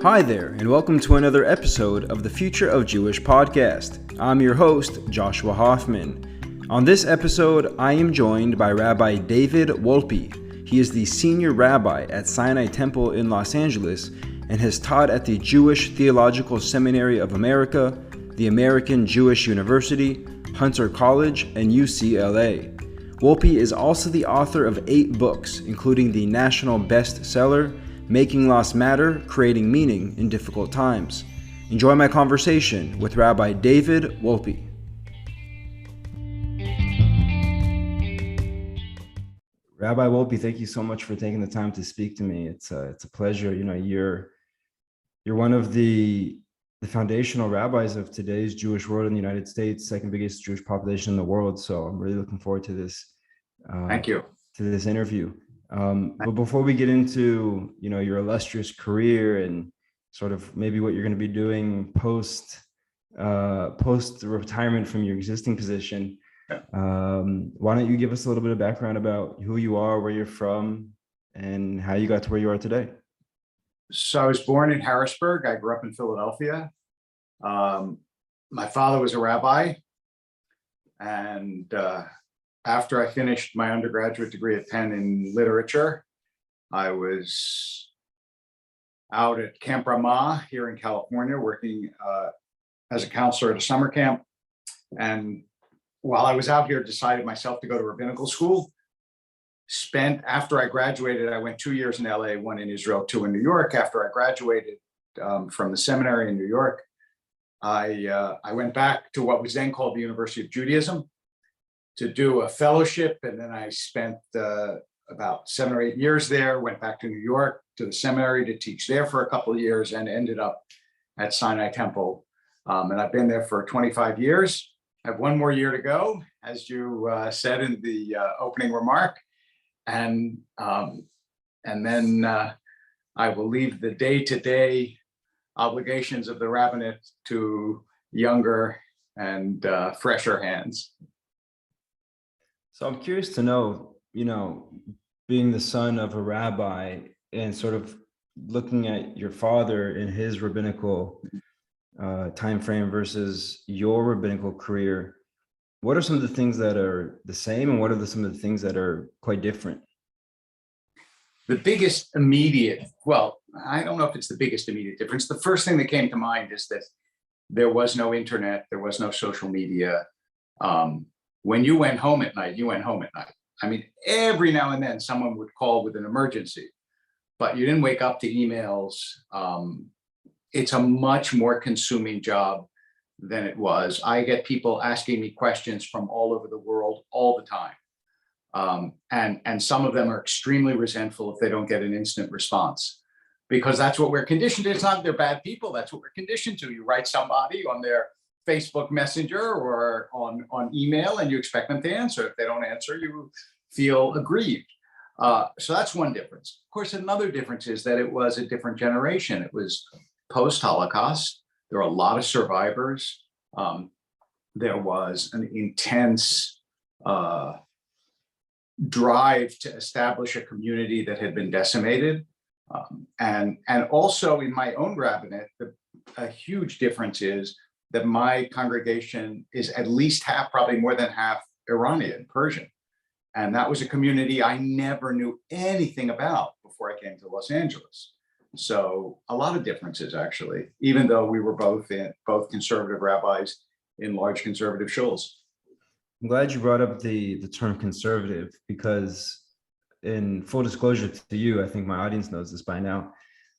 Hi there, and welcome to another episode of the Future of Jewish podcast. I'm your host, Joshua Hoffman. On this episode, I am joined by Rabbi David Wolpe. He is the senior rabbi at Sinai Temple in Los Angeles and has taught at the Jewish Theological Seminary of America, the American Jewish University, Hunter College, and UCLA. Wolpe is also the author of 8 books, including the national bestseller, Making Loss Matter, Creating Meaning in Difficult Times. Enjoy my conversation with Rabbi David Wolpe. Rabbi Wolpe, thank you so much for taking the time to speak to me. It's a pleasure. You know, you're one of the foundational rabbis of today's Jewish world in the United States, second biggest Jewish population in the world. So I'm really looking forward to this. Thank you. To this interview. But before we get into, your illustrious career and sort of maybe what you're going to be doing post retirement from your existing position, why don't you give us a little bit of background about who you are, where you're from, and how you got to where you are today? So I was born in Harrisburg. I grew up in Philadelphia. My father was a rabbi, and after I finished my undergraduate degree at Penn in literature, I was out at Camp Ramah here in California, working as a counselor at a summer camp. And while I was out here, decided myself to go to rabbinical school. After I graduated, I went 2 years in LA, 1 in Israel, 2 in New York. After I graduated from the seminary in New York, I went back to what was then called the University of Judaism to do a fellowship. And then I spent about 7 or 8 years there, went back to New York to the seminary to teach there for a couple of years, and ended up at Sinai Temple. And I've been there for 25 years. I have 1 more year to go, as you said in the opening remark. And then I will leave the day-to-day obligations of the rabbinate to younger and fresher hands. So I'm curious to know, being the son of a rabbi and sort of looking at your father in his rabbinical time frame versus your rabbinical career, what are some of the things that are the same and what are some of the things that are quite different? The biggest immediate, well, I don't know if it's the biggest immediate difference. The first thing that came to mind is that there was no internet, there was no social media. When you went home at night, you went home at night. I mean, every now and then someone would call with an emergency, but you didn't wake up to emails. It's a much more consuming job than it was. I get people asking me questions from all over the world all the time. And some of them are extremely resentful if they don't get an instant response, because that's what we're conditioned to. It's not they're bad people. That's what we're conditioned to. You write somebody on their Facebook Messenger or on email and you expect them to answer. If they don't answer, you feel aggrieved. So that's one difference. Of course, another difference is that it was a different generation. It was post-Holocaust. There were a lot of survivors. There was an intense drive to establish a community that had been decimated. And also in my own rabbinate, a huge difference is that my congregation is at least half, probably more than half Iranian, Persian. And that was a community I never knew anything about before I came to Los Angeles. So a lot of differences, actually, even though we were both conservative rabbis in large conservative shuls. I'm glad you brought up the term conservative, because in full disclosure to you, I think my audience knows this by now,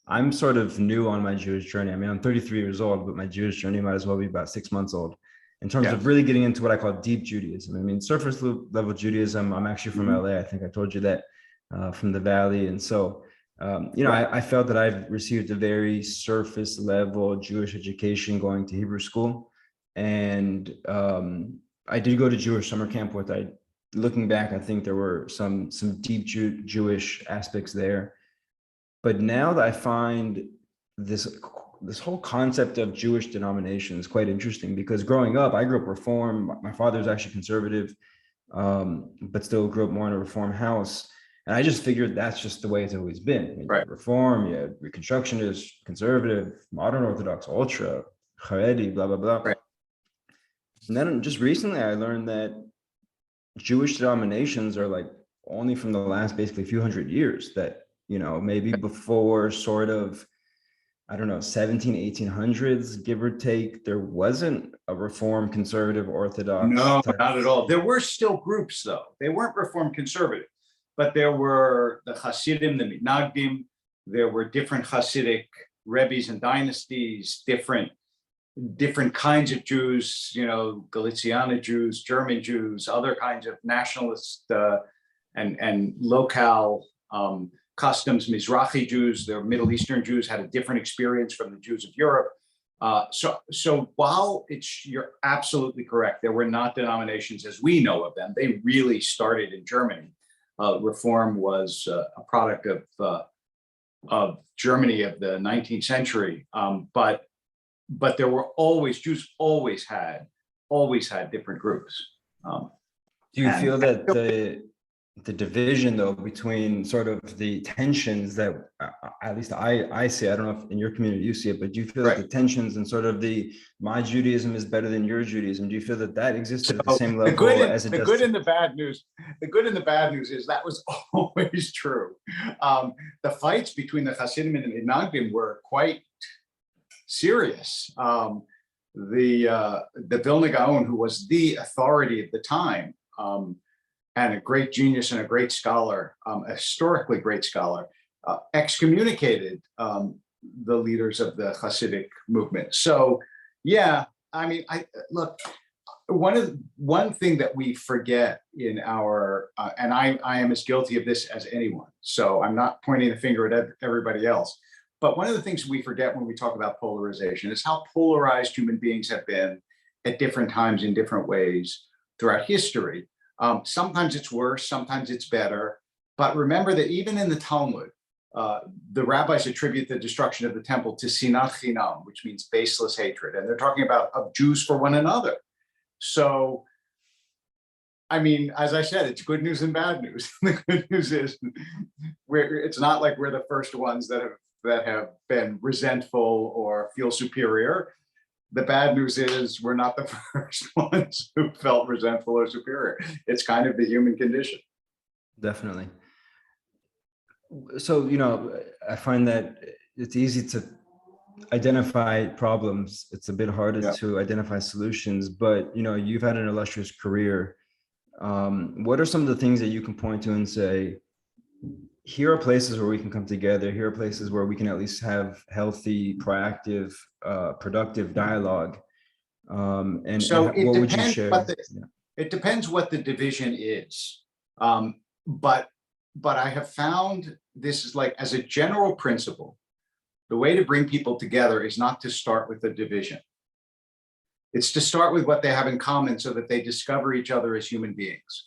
I'm sort of new on my Jewish journey. I mean, I'm 33 years old, but my Jewish journey might as well be about 6 months old in terms of really getting into what I call deep Judaism. I mean, surface level Judaism, I'm actually from LA. I think I told you that, from the Valley. And so, I felt that I've received a very surface level Jewish education going to Hebrew school. And I did go to Jewish summer camp looking back, I think there were some deep Jewish aspects there. But now that I find this whole concept of Jewish denomination is quite interesting, because growing up, I grew up Reform. My father was actually conservative, but still grew up more in a Reform house. And I just figured that's just the way it's always been. You Right. had Reform, you had Reconstructionist, conservative, modern Orthodox, ultra, Haredi, blah, blah, blah. Right. And then just recently I learned that Jewish denominations are like only from the last basically few hundred years, that, maybe before sort of, I don't know, 1800s, give or take, there wasn't a Reform, conservative, Orthodox No, type. not at all. There were still groups, though. They weren't Reform conservative, but there were the Hasidim, the Mitnagdim. There were different Hasidic Rabbis and dynasties, different kinds of Jews, Galiciana Jews, German Jews, other kinds of nationalist and locale customs. Mizrahi Jews, the Middle Eastern Jews, had a different experience from the Jews of Europe. So while you're absolutely correct, there were not denominations as we know of them. They really started in Germany. Reform was a product of Germany of the 19th century, but there were Jews always had different groups. Do you feel that the division, though, between sort of the tensions that at least I see, I don't know if in your community you see it, but do you feel that the tensions and sort of my Judaism is better than your Judaism, do you feel that existed at the same level as it does? The good and the bad news is that was always true. The fights between the Hasidim and the Mitnagdim were quite serious. The Vilna Gaon, who was the authority at the time, and a great genius and a great scholar, a historically great scholar, excommunicated the leaders of the Hasidic movement. So, yeah, I mean, look, one thing that we forget in our, and I am as guilty of this as anyone, so I'm not pointing the finger at everybody else, but one of the things we forget when we talk about polarization is how polarized human beings have been at different times in different ways throughout history. Sometimes it's worse, sometimes it's better. But remember that even in the Talmud, the rabbis attribute the destruction of the temple to sinat chinam, which means baseless hatred. And they're talking about of Jews for one another. So, I mean, as I said, it's good news and bad news. The good news is it's not like we're the first ones that have been resentful or feel superior. The bad news is we're not the first ones who felt resentful or superior. It's kind of the human condition. Definitely. So, I find that it's easy to identify problems. It's a bit harder to identify solutions, but, you've had an illustrious career. What are some of the things that you can point to and say, here are places where we can come together. Here are places where we can at least have healthy, proactive, productive dialogue. What would you share? It depends what the division is. But I have found this is like, as a general principle, the way to bring people together is not to start with the division. It's to start with what they have in common so that they discover each other as human beings.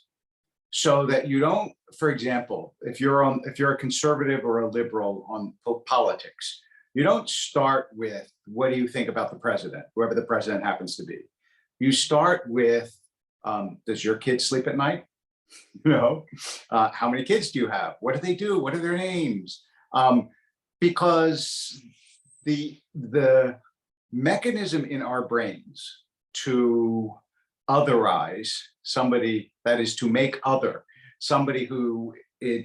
So that you don't, for example, if you're a conservative or a liberal on politics, you don't start with, what do you think about the president, whoever the president happens to be? You start with, does your kid sleep at night? How many kids do you have? What do they do? What are their names? Because the mechanism in our brains to otherize somebody, that is to make other, somebody who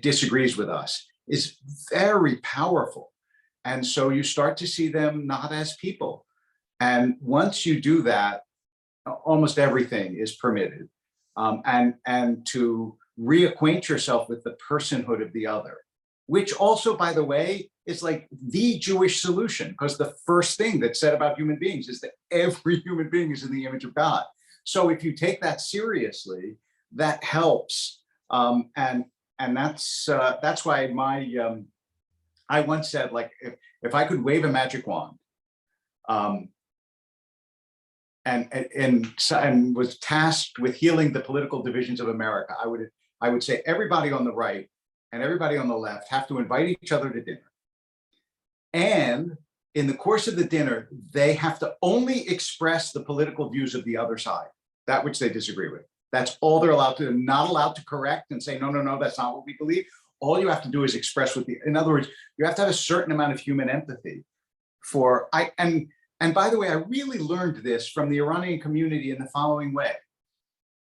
disagrees with us, is very powerful. And so you start to see them not as people. And once you do that, almost everything is permitted. And to reacquaint yourself with the personhood of the other, which also, by the way, is like the Jewish solution, because the first thing that's said about human beings is that every human being is in the image of God. So if you take that seriously, that helps. And that's why I once said, like, if I could wave a magic wand, and was tasked with healing the political divisions of America, I would say everybody on the right and everybody on the left have to invite each other to dinner. And in the course of the dinner, they have to only express the political views of the other side, that which they disagree with. That's all they're allowed to. They're not allowed to correct and say, no, that's not what we believe. all you have to do is express in other words, you have to have a certain amount of human empathy and by the way, I really learned this from the Iranian community in the following way.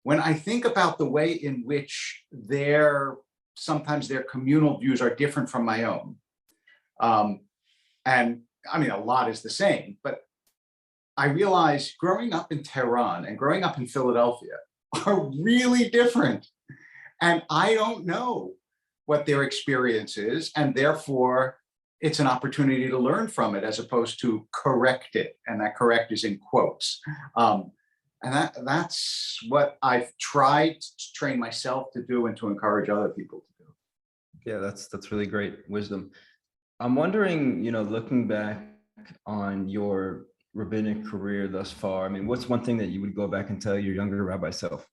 When I think about the way in which sometimes their communal views are different from my own, and I mean, a lot is the same, but I realized growing up in Tehran and growing up in Philadelphia are really different. And I don't know what their experience is, and therefore it's an opportunity to learn from it as opposed to correct it. And that correct is in quotes. And that's what I've tried to train myself to do and to encourage other people to do. Yeah, that's really great wisdom. I'm wondering, looking back on your rabbinic career thus far, I mean, what's one thing that you would go back and tell your younger rabbi self?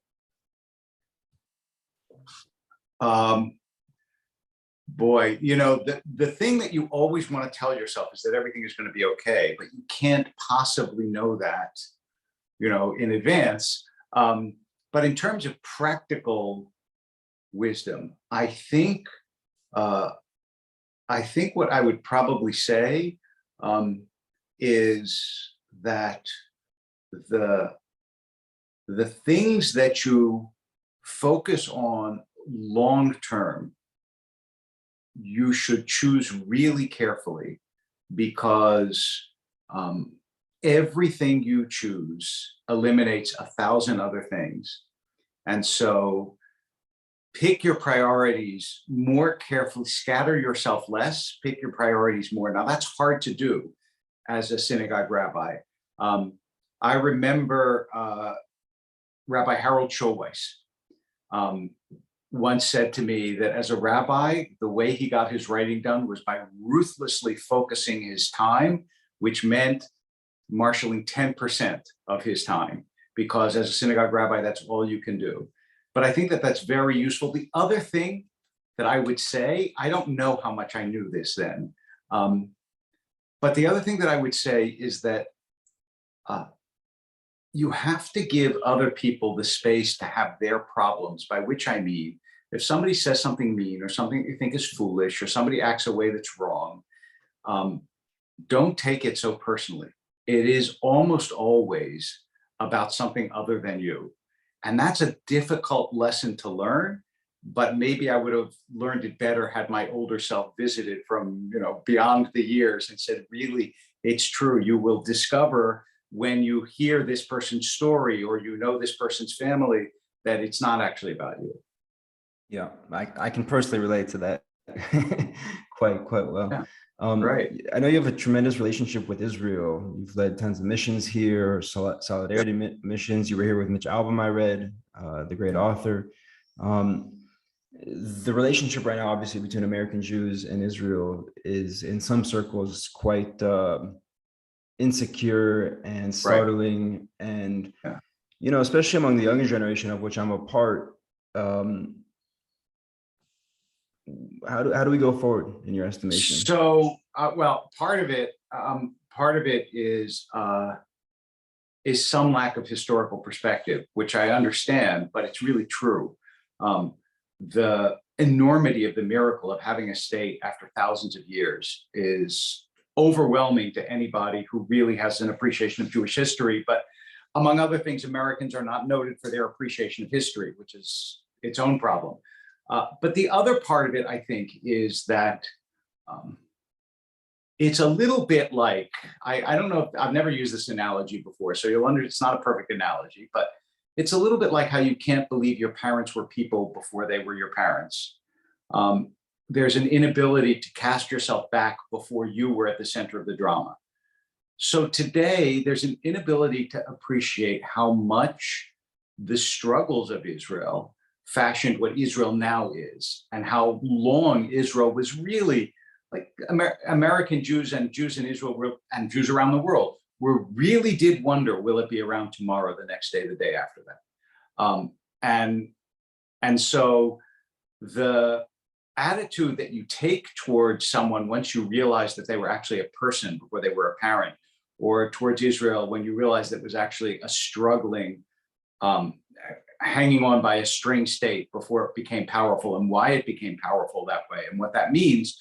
Boy, the thing that you always want to tell yourself is that everything is going to be okay, but you can't possibly know that, in advance. But in terms of practical wisdom, I think what I would probably say is that the things that you focus on long term, you should choose really carefully, because everything you choose eliminates 1,000 other things. And so pick your priorities more carefully, scatter yourself less, pick your priorities more. Now that's hard to do as a synagogue rabbi. I remember Rabbi Harold Schulweis once said to me that as a rabbi, the way he got his writing done was by ruthlessly focusing his time, which meant marshaling 10% of his time, because as a synagogue rabbi, that's all you can do. But I think that that's very useful. The other thing that I would say, I don't know how much I knew this then, but the other thing that I would say is that you have to give other people the space to have their problems, by which I mean, if somebody says something mean or something you think is foolish or somebody acts a way that's wrong, don't take it so personally. It is almost always about something other than you. And that's a difficult lesson to learn, but maybe I would have learned it better had my older self visited from, beyond the years and said, really, it's true. You will discover when you hear this person's story or this person's family, that it's not actually about you. Yeah, I can personally relate to that quite well. Yeah. Right. I know you have a tremendous relationship with Israel. You've led tons of missions here, solidarity missions. You were here with Mitch Albom, I read, the great author. The relationship right now, obviously, between American Jews and Israel is in some circles quite insecure and startling. Right. And, especially among the younger generation, of which I'm a part, how do we go forward in your estimation? So, well, part of it is some lack of historical perspective, which I understand, but it's really true. The enormity of the miracle of having a state after thousands of years is overwhelming to anybody who really has an appreciation of Jewish history. But among other things, Americans are not noted for their appreciation of history, which is its own problem. But the other part of it, I think, is that it's a little bit like, I don't know, I've never used this analogy before, so you'll understand it's not a perfect analogy, but it's a little bit like how you can't believe your parents were people before they were your parents. There's an inability to cast yourself back before you were at the center of the drama. So today, there's an inability to appreciate how much the struggles of Israel fashioned what Israel now is, and how long Israel was really like American Jews and Jews in Israel and Jews around the world really did wonder, will it be around tomorrow, the next day, the day after that? And so the attitude that you take towards someone once you realize that they were actually a person before they were a parent, or towards Israel when you realize that it was actually a struggling hanging on by a string state before it became powerful, and why it became powerful that way. And what that means,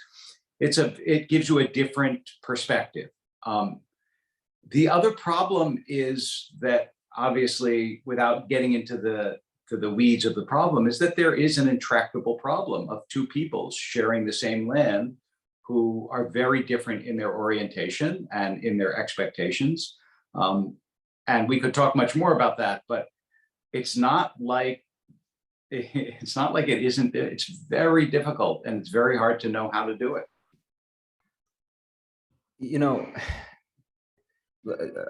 it gives you a different perspective. The other problem is that, obviously, without getting into the weeds of the problem, is that there is an intractable problem of two peoples sharing the same land who are very different in their orientation and in their expectations. And we could talk much more about that, but it's not like it isn't. It's very difficult, and it's very hard to know how to do it. You know,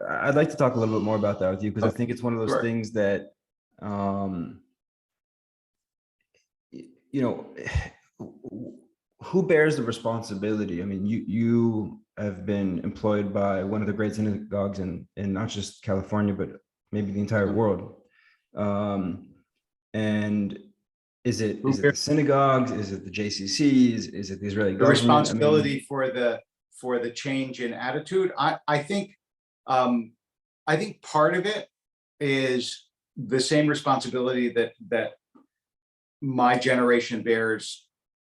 I'd like to talk a little bit more about that with you, because I think it's one of those Sure. things that, who bears the responsibility? I mean, you have been employed by one of the great synagogues in not just California, but maybe the entire world. And is it the synagogues? Is it the JCCs? Is it the Israeli government? The responsibility for the change in attitude. I think part of it is the same responsibility that my generation bears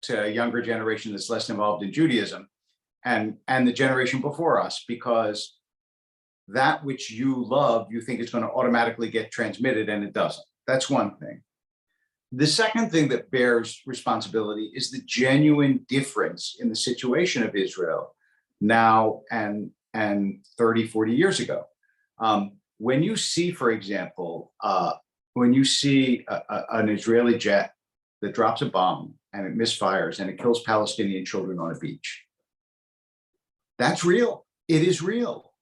to a younger generation that's less involved in Judaism, and the generation before us, because that which you love, you think is going to automatically get transmitted, and it doesn't. That's one thing. The second thing that bears responsibility is the genuine difference in the situation of Israel now and 30, 40 years ago. When you see, for example, when you see an Israeli jet that drops a bomb and it misfires and it kills Palestinian children on a beach, that's real. It is real.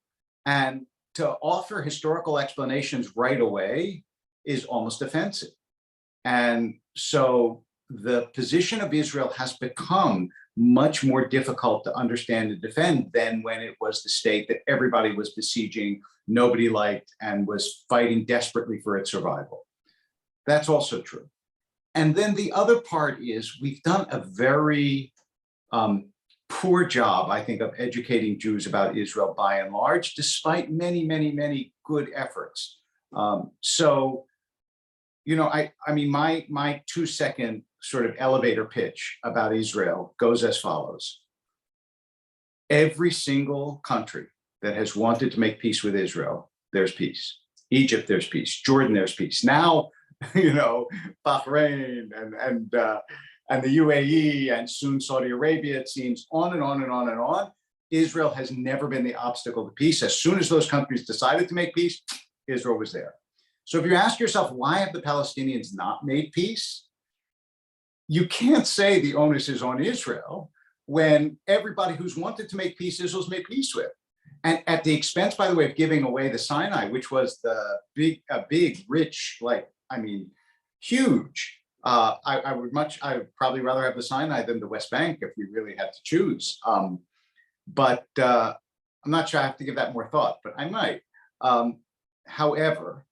And to offer historical explanations right away is almost offensive. And so the position of Israel has become much more difficult to understand and defend than when it was the state that everybody was besieging, nobody liked, and was fighting desperately for its survival. That's also true. And then the other part is we've done a very poor job, I think, of educating Jews about Israel by and large, despite many, many, many good efforts. So, you know, I mean, my 2-second sort of elevator pitch about Israel goes as follows. Every single country that has wanted to make peace with Israel, there's peace. Egypt, there's peace. Jordan, there's peace. Now, you know, Bahrain and the UAE, and soon Saudi Arabia, it seems, on and on and on and on. Israel has never been the obstacle to peace. As soon as those countries decided to make peace, Israel was there. So if you ask yourself, why have the Palestinians not made peace? You can't say the onus is on Israel when everybody who's wanted to make peace, Israel's made peace with. And at the expense, by the way, of giving away the Sinai, which was the big, rich, huge. I would probably rather have the Sinai than the West Bank if we really had to choose. But I'm not sure I have to give that more thought, but I might. However,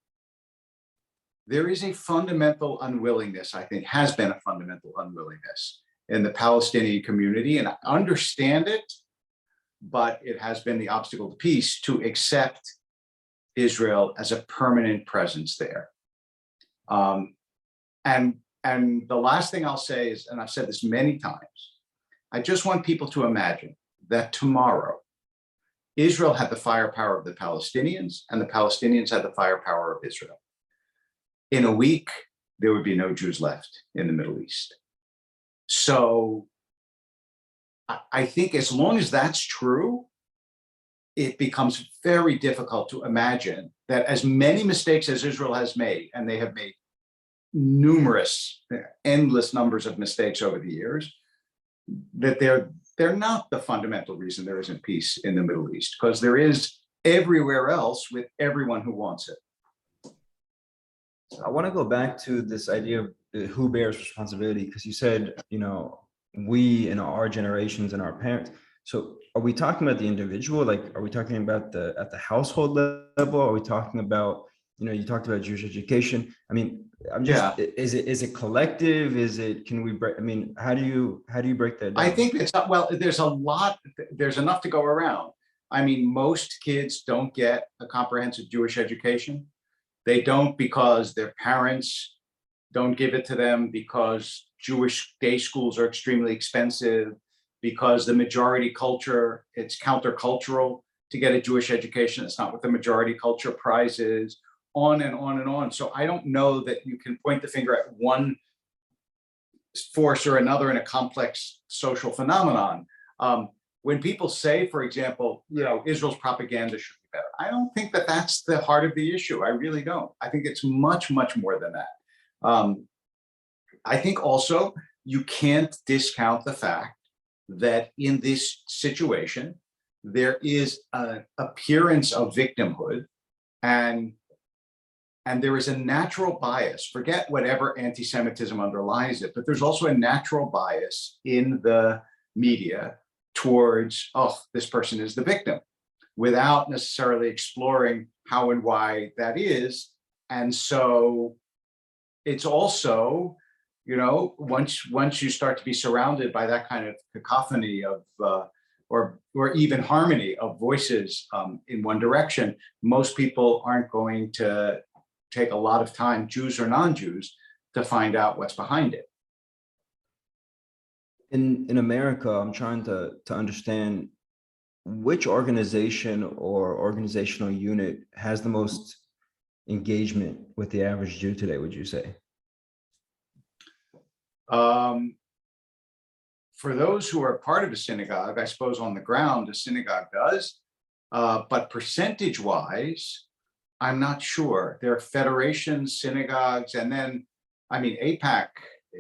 there is a fundamental unwillingness, I think, has been a fundamental unwillingness in the Palestinian community, and I understand it, but it has been the obstacle to peace to accept Israel as a permanent presence there. And the last thing I'll say is, and I've said this many times, I just want people to imagine that tomorrow, Israel had the firepower of the Palestinians, and the Palestinians had the firepower of Israel. In a week, there would be no Jews left in the Middle East. So I think as long as that's true, it becomes very difficult to imagine that as many mistakes as Israel has made, and they have made numerous, endless numbers of mistakes over the years, that they're not the fundamental reason there isn't peace in the Middle East, because there is everywhere else with everyone who wants it. I want to go back to this idea of who bears responsibility, because you said, you know, we in our generations and our parents. So are we talking about the individual? Like, are we talking about at the household level? Are we talking about, you know, you talked about Jewish education. I mean, I'm just, is it collective? Can we break? I mean, how do you break that down? I think it's not, well, there's enough to go around. I mean, most kids don't get a comprehensive Jewish education. They don't because their parents don't give it to them, because Jewish day schools are extremely expensive, because the majority culture, it's countercultural to get a Jewish education. It's not what the majority culture prize is, on and on and on. So I don't know that you can point the finger at one force or another in a complex social phenomenon. When people say, for example, Israel's propaganda should be better, I don't think that that's the heart of the issue. I really don't. I think it's much, much more than that. I think also you can't discount the fact that in this situation, there is an appearance of victimhood, and there is a natural bias. Forget whatever anti-Semitism underlies it, but there's also a natural bias in the media towards, oh, this person is the victim, without necessarily exploring how and why that is. And so it's also, once you start to be surrounded by that kind of cacophony of, or even harmony of voices in one direction, most people aren't going to take a lot of time, Jews or non-Jews, to find out what's behind it. In America, I'm trying to understand which organization or organizational unit has the most engagement with the average Jew today, would you say? For those who are part of a synagogue, I suppose on the ground, a synagogue does, but percentage-wise, I'm not sure. There are federations, synagogues, and then, AIPAC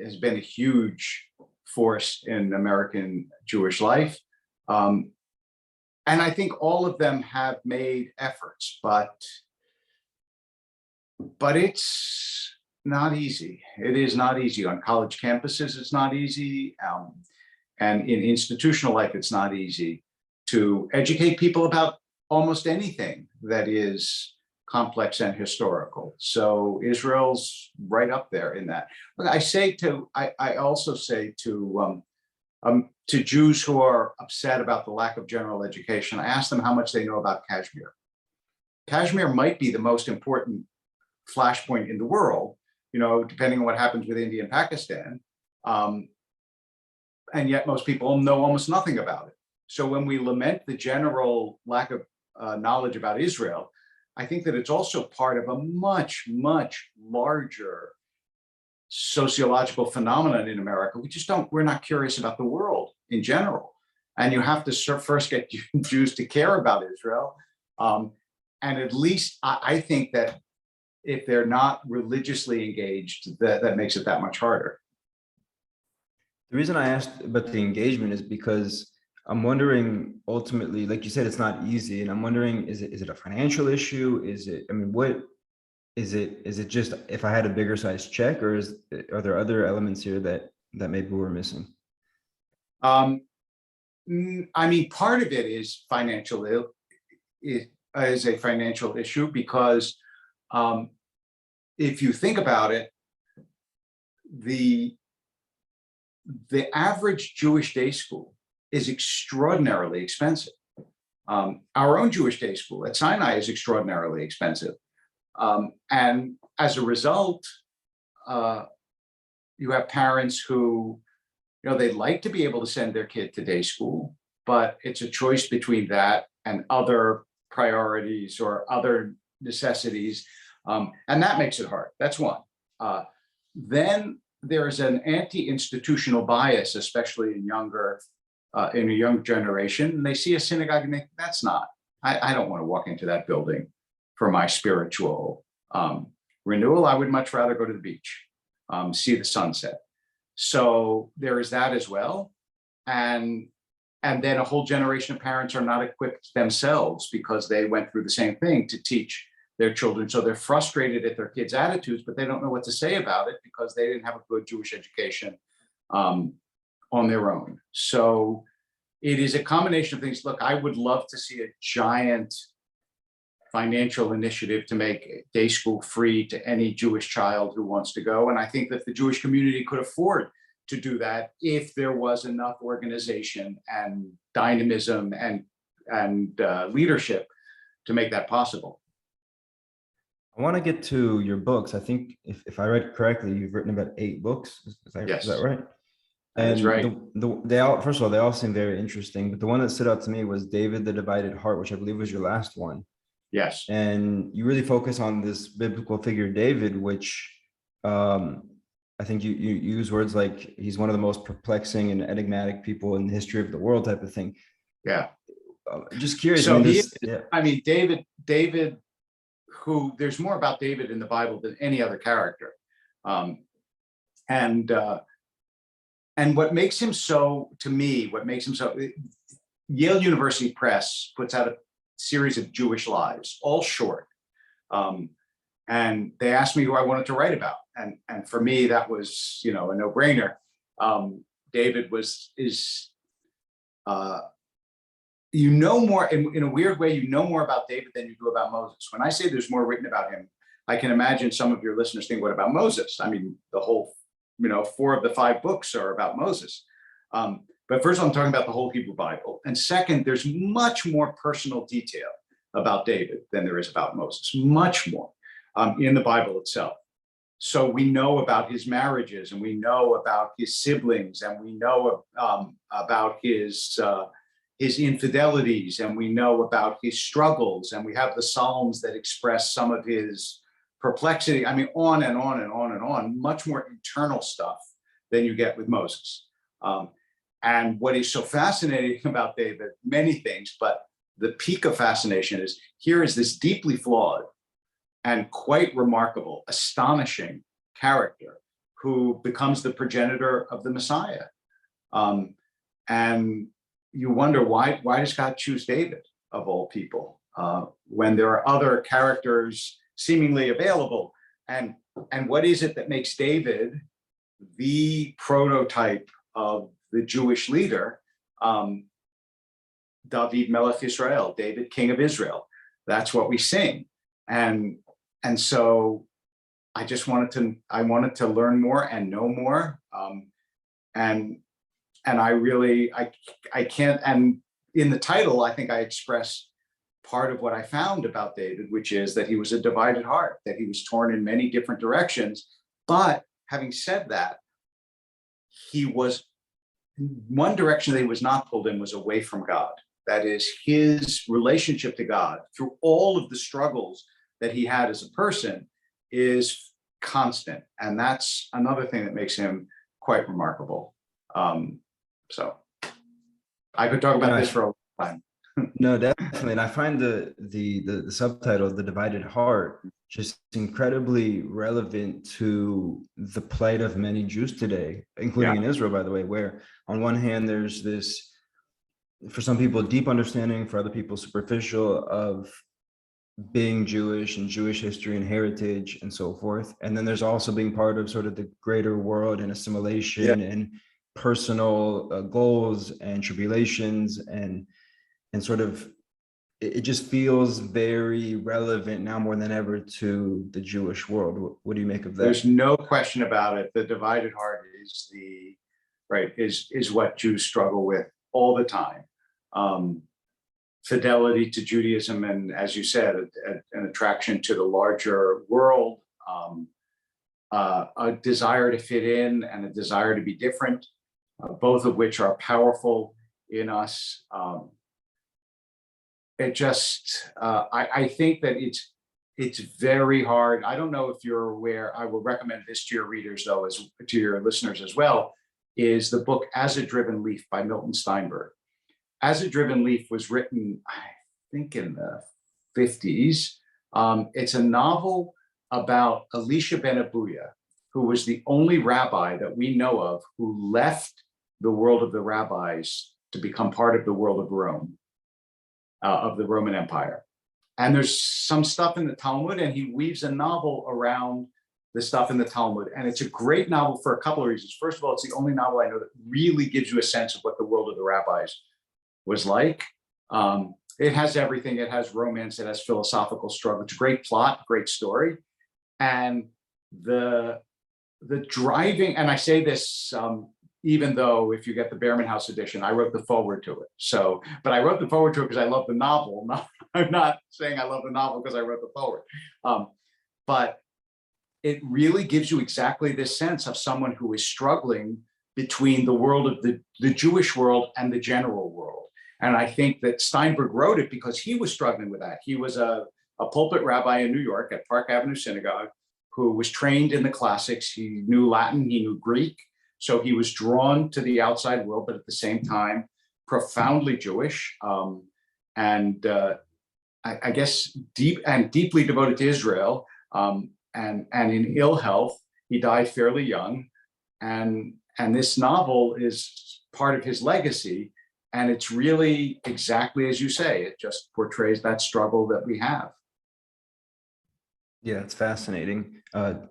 has been a huge force in American Jewish life. And I think all of them have made efforts, but it's not easy. It is not easy. On college campuses, it's not easy. And in institutional life, it's not easy to educate people about almost anything that is complex and historical. So Israel's right up there in that. But I also say to Jews who are upset about the lack of general education, I ask them how much they know about Kashmir. Kashmir might be the most important flashpoint in the world, depending on what happens with India and Pakistan. And yet most people know almost nothing about it. So when we lament the general lack of knowledge about Israel, I think that it's also part of a much, much larger sociological phenomenon in America. We're not curious about the world in general. And you have to first get Jews to care about Israel. And at least I think that if they're not religiously engaged, that makes it that much harder. The reason I asked about the engagement is because I'm wondering, ultimately, like you said, it's not easy. And I'm wondering, is it a financial issue? What is it? Is it just, if I had a bigger size check, or are there other elements here that maybe we're missing? Part of it is financial. It is a financial issue because if you think about it, the average Jewish day school is extraordinarily expensive. Our own Jewish day school at Sinai is extraordinarily expensive. And as a result, you have parents who, they'd like to be able to send their kid to day school, but it's a choice between that and other priorities or other necessities. And that makes it hard. That's one. Then there's an anti-institutional bias, especially in a young generation. And they see a synagogue and think, I don't want to walk into that building for my spiritual renewal. I would much rather go to the beach, see the sunset. So there is that as well. And then a whole generation of parents are not equipped themselves because they went through the same thing to teach their children. So they're frustrated at their kids' attitudes, but they don't know what to say about it because they didn't have a good Jewish education on their own. So it is a combination of things. Look, I would love to see a giant financial initiative to make day school free to any Jewish child who wants to go. And I think that the Jewish community could afford to do that if there was enough organization and dynamism and leadership to make that possible. I want to get to your books. I think if I read correctly, you've written about 8 books. Is that Yes, right? that is And right. they all, first of all, they all seem very interesting, but the one that stood out to me was David the Divided Heart, which I believe was your last one. Yes. And you really focus on this biblical figure, David, which um, I think you use words like he's one of the most perplexing and enigmatic people in the history of the world, type of thing. Yeah. Just curious. I So mean, he, yeah. I mean, David, who there's more about David in the Bible than any other character. Um, and what makes him so, to me, what makes him so, Yale University Press puts out a series of Jewish lives, all short. And they asked me who I wanted to write about. And for me, that was, a no-brainer. David is more, in a weird way, more about David than you do about Moses. When I say there's more written about him, I can imagine some of your listeners think, what about Moses? I mean, the whole, 4 of the 5 books are about Moses. But first, I'm talking about the whole Hebrew Bible. And second, there's much more personal detail about David than there is about Moses, much more in the Bible itself. So we know about his marriages, and we know about his siblings, and we know about his infidelities, and we know about his struggles, and we have the Psalms that express some of his perplexity. I mean, on and on and on and on, much more internal stuff than you get with Moses. And what is so fascinating about David, many things, but the peak of fascination is here is this deeply flawed and quite remarkable, astonishing character who becomes the progenitor of the Messiah. And you wonder, why does God choose David of all people when there are other characters seemingly available? And what is it that makes David the prototype of the Jewish leader, David Melech Israel, David, King of Israel? That's what we sing. And so I wanted to learn more and know more. And I can't, and in the title, I think I express part of what I found about David, which is that he was a divided heart, that he was torn in many different directions. But having said that, he was, one direction that he was not pulled in was away from God. That is, his relationship to God through all of the struggles that he had as a person is constant. And that's another thing that makes him quite remarkable. So I could talk about this for a long time. No, definitely. And I find the subtitle, The Divided Heart, just incredibly relevant to the plight of many Jews today, including in Israel, by the way, where on one hand, there's this, for some people, deep understanding, for other people, superficial, of being Jewish and Jewish history and heritage and so forth. And then there's also being part of sort of the greater world and assimilation and personal goals and tribulations and sort of, it just feels very relevant now more than ever to the Jewish world. What do you make of that? There's no question about it. The divided heart is what Jews struggle with all the time. Fidelity to Judaism, and as you said, an attraction to the larger world, a desire to fit in and a desire to be different, both of which are powerful in us. I think that it's very hard. I don't know if you're aware, I will recommend this to your readers, though, as to your listeners as well, is the book As a Driven Leaf by Milton Steinberg. As a Driven Leaf was written, I think, in the 50s. It's a novel about Elisha ben Abuya, who was the only rabbi that we know of who left the world of the rabbis to become part of the world of Rome, of the Roman Empire. And there's some stuff in the Talmud, and he weaves a novel around the stuff in the Talmud. And it's a great novel for a couple of reasons. First of all, it's the only novel I know that really gives you a sense of what the world of the rabbis was like. It has everything. It has romance. It has philosophical struggle. It's a great plot, great story. And the driving, and I say this, even though if you get the Behrman House edition, I wrote the foreword to it. So, but I wrote the foreword to it because I love the novel. I'm not saying I love the novel because I wrote the foreword. but it really gives you exactly this sense of someone who is struggling between the world of the Jewish world and the general world. And I think that Steinberg wrote it because he was struggling with that. He was a pulpit rabbi in New York at Park Avenue Synagogue who was trained in the classics. He knew Latin, he knew Greek. So he was drawn to the outside world, but at the same time, profoundly Jewish. I guess deeply devoted to Israel, and in ill health. He died fairly young, and this novel is part of his legacy. And it's really exactly as you say. It just portrays that struggle that we have. Yeah, it's fascinating.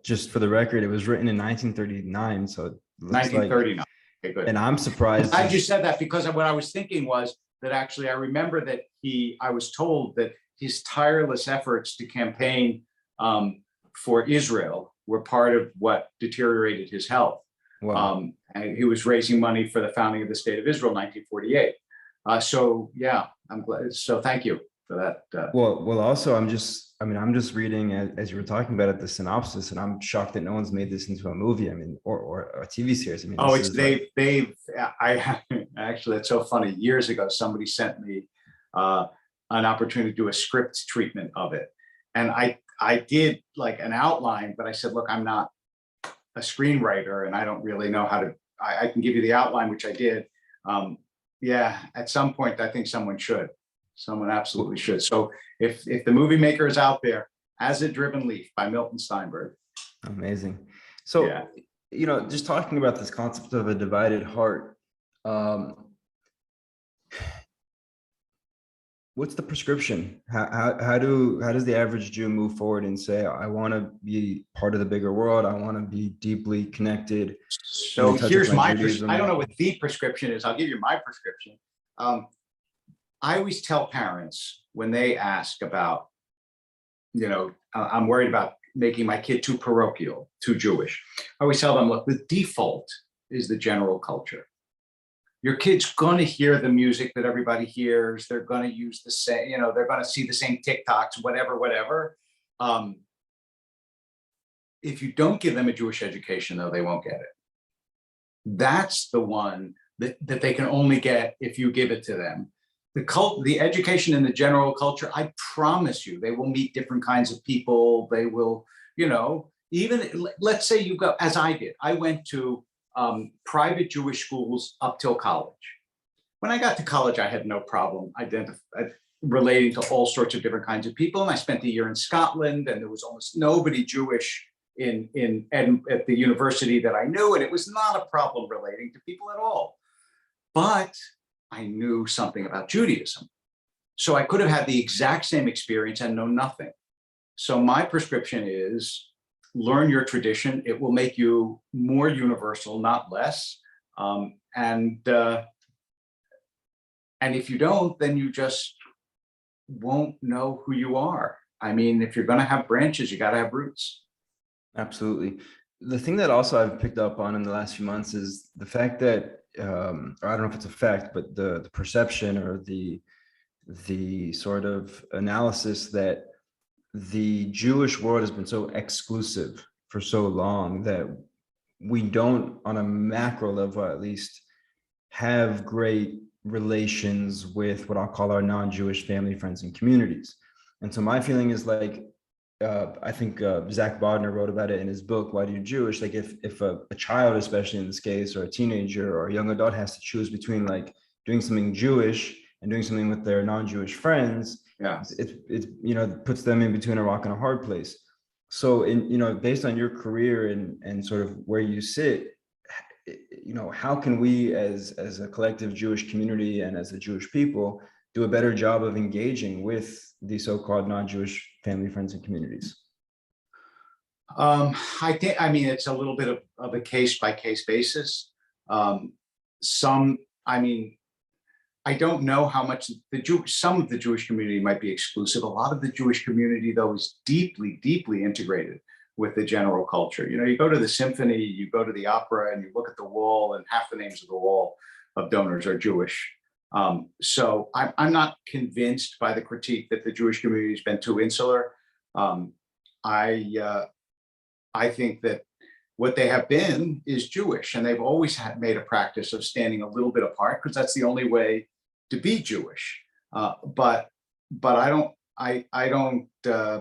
Just for the record, it was written in 1939, so it looks 1939. like, Okay, good. and I'm surprised. I just said that because what I was thinking was that actually I remember that I was told that his tireless efforts to campaign for Israel were part of what deteriorated his health. Wow. And he was raising money for the founding of the state of Israel, 1948. So yeah, I'm glad. So thank you for that. Well, also, I'm just reading as you were talking about it, the synopsis, and I'm shocked that no one's made this into a movie. I mean, or a TV series. I mean, I actually, it's so funny. Years ago, somebody sent me an opportunity to do a script treatment of it, and I did like an outline, but I said, look, I'm not a screenwriter, and I don't really know how to. I can give you the outline, which I did. Yeah, at some point, I think someone should. Someone absolutely should. So if the movie maker is out there, As a Driven Leaf by Milton Steinberg. Amazing. So, yeah. Just talking about this concept of a divided heart, what's the prescription? How does the average Jew move forward and say, I want to be part of the bigger world. I want to be deeply connected. So here's my I don't know what the prescription is. I'll give you my prescription. I always tell parents when they ask about, I'm worried about making my kid too parochial, too Jewish. I always tell them, look, the default is the general culture. Your kid's going to hear the music that everybody hears. They're going to use the same, they're going to see the same TikToks, whatever. If you don't give them a Jewish education, though, they won't get it. That's the one that they can only get if you give it to them. The education in the general culture, I promise you, they will meet different kinds of people. They will, even let's say you go, as I did, I went to private Jewish schools up till college. When I got to college, I had no problem relating to all sorts of different kinds of people. And I spent a year in Scotland, and there was almost nobody Jewish at the university that I knew, and it was not a problem relating to people at all. But I knew something about Judaism. So I could have had the exact same experience and know nothing. So my prescription is learn your tradition. It will make you more universal, not less. And if you don't, then you just won't know who you are. I mean, if you're going to have branches, you got to have roots. Absolutely. The thing that also I've picked up on in the last few months is the fact that, or I don't know if it's a fact, but the perception or the sort of analysis that the Jewish world has been so exclusive for so long that we don't, on a macro level at least, have great relations with what I'll call our non-Jewish family, friends, and communities. And so my feeling is like, I think Zach Bodner wrote about it in his book, Why Do You Jewish? Like if a child, especially in this case, or a teenager or a young adult has to choose between like doing something Jewish and doing something with their non-Jewish friends, it puts them in between a rock and a hard place. So based on your career and sort of where you sit, how can we as a collective Jewish community and as a Jewish people do a better job of engaging with the so-called non-Jewish family, friends, and communities? I mean, it's a little bit of a case-by-case basis. I don't know how much some of the Jewish community might be exclusive. A lot of the Jewish community, though, is deeply, deeply integrated with the general culture. You go to the symphony, you go to the opera, and you look at the wall, and half the names of the wall of donors are Jewish. So I'm not convinced by the critique that the Jewish community has been too insular. I think that what they have been is Jewish, and they've always made a practice of standing a little bit apart because that's the only way to be Jewish. But I don't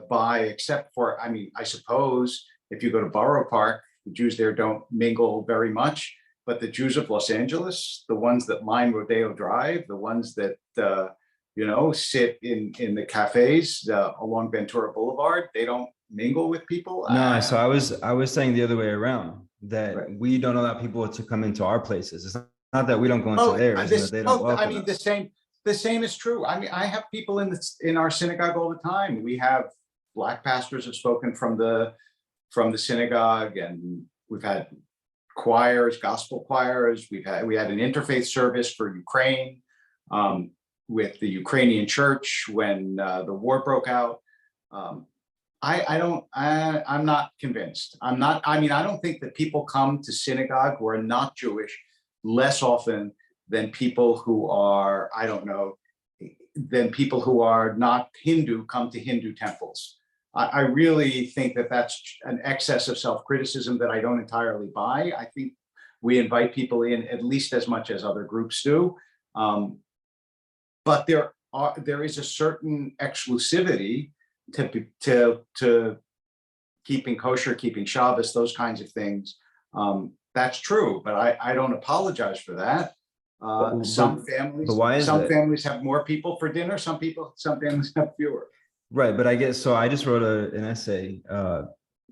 buy, except for, I mean, I suppose if you go to Borough Park, the Jews there don't mingle very much, but the Jews of Los Angeles, the ones that line Rodeo Drive, the ones that sit in the cafes along Ventura Boulevard, they don't mingle with people. No, so I was saying the other way around, that Right. we don't allow people to come into our places. It's not that we don't go into theirs, and that they don't welcome I mean, us. the same is true. I mean, I have people in our synagogue all the time. We have Black pastors have spoken from the synagogue, and we've had choirs, gospel choirs. We had an interfaith service for Ukraine with the Ukrainian church when the war broke out. I'm not convinced. I don't think that people come to synagogue who are not Jewish less often than people who are, than people who are not Hindu come to Hindu temples. I really think that that's an excess of self-criticism that I don't entirely buy. I think we invite people in at least as much as other groups do. But there is a certain exclusivity to keeping kosher, keeping Shabbos, those kinds of things. That's true, but I don't apologize for that. Some families have more people for dinner. Some families have fewer. Right, but I guess so. I just wrote an essay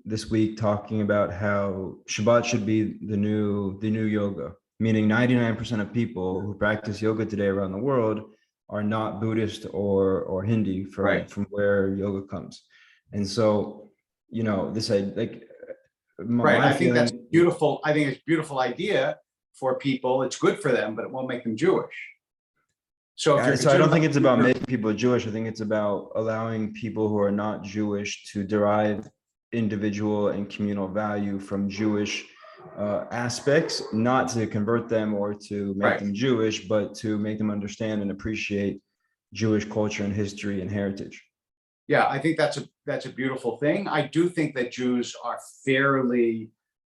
this week talking about how Shabbat should be the new yoga, meaning 99% of people who practice yoga today around the world are not Buddhist or Hindi from where yoga comes. And so, this I think that's beautiful. I think it's a beautiful idea for people. It's good for them, but it won't make them Jewish. So I don't think it's about making people Jewish. I think it's about allowing people who are not Jewish to derive individual and communal value from Jewish aspects, not to convert them or to make them Jewish, but to make them understand and appreciate Jewish culture and history and heritage. Yeah, I think that's a beautiful thing. I do think that Jews are fairly,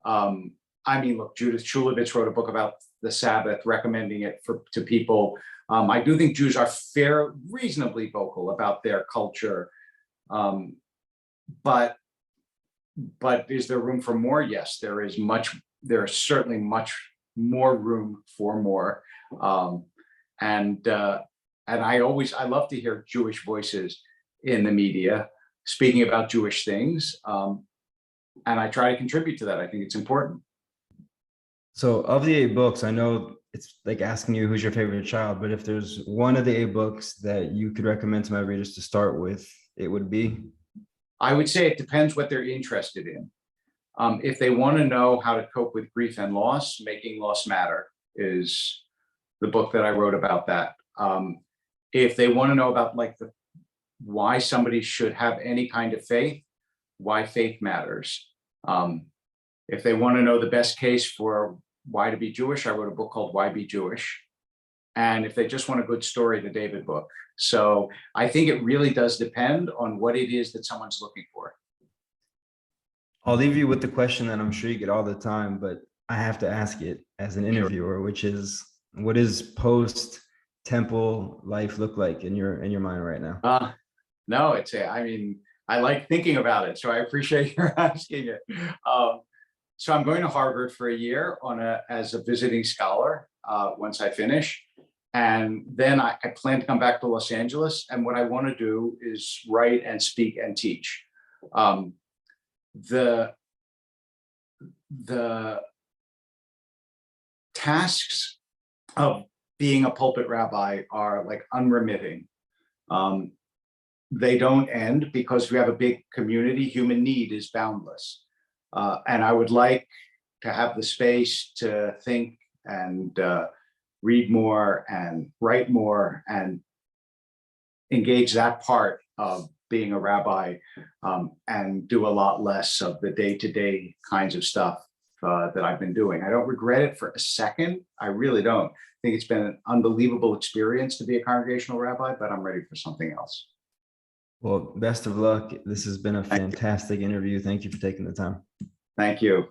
look, Judith Shulevitz wrote a book about the Sabbath, recommending it to people. I do think Jews are reasonably vocal about their culture, but is there room for more? Yes, there is certainly much more room for more. And I love to hear Jewish voices in the media speaking about Jewish things. And I try to contribute to that. I think it's important. So of the 8 books, I know it's like asking you who's your favorite child, but if there's one of the 8 books that you could recommend to my readers to start with, it would be? I would say it depends what they're interested in. If they want to know how to cope with grief and loss, Making Loss Matter is the book that I wrote about that. If they want to know about why somebody should have any kind of faith, Why Faith Matters. If they want to know the best case for why to be Jewish, I wrote a book called Why Be Jewish. And if they just want a good story, the David book. So I think it really does depend on what it is that someone's looking for. I'll leave you with the question that I'm sure you get all the time, but I have to ask it as an interviewer, which is, what does post-temple life look like in your mind right now? No, I like thinking about it, so I appreciate your asking it. So I'm going to Harvard for a year as a visiting scholar once I finish. And then I plan to come back to Los Angeles. And what I want to do is write and speak and teach. The tasks of being a pulpit rabbi are unremitting. They don't end because we have a big community. Human need is boundless. And I would like to have the space to think and read more and write more and engage that part of being a rabbi, and do a lot less of the day-to-day kinds of stuff that I've been doing. I don't regret it for a second. I really don't. I think it's been an unbelievable experience to be a congregational rabbi, but I'm ready for something else. Well, best of luck. This has been a Thank you. fantastic interview. Thank you for taking the time. Thank you.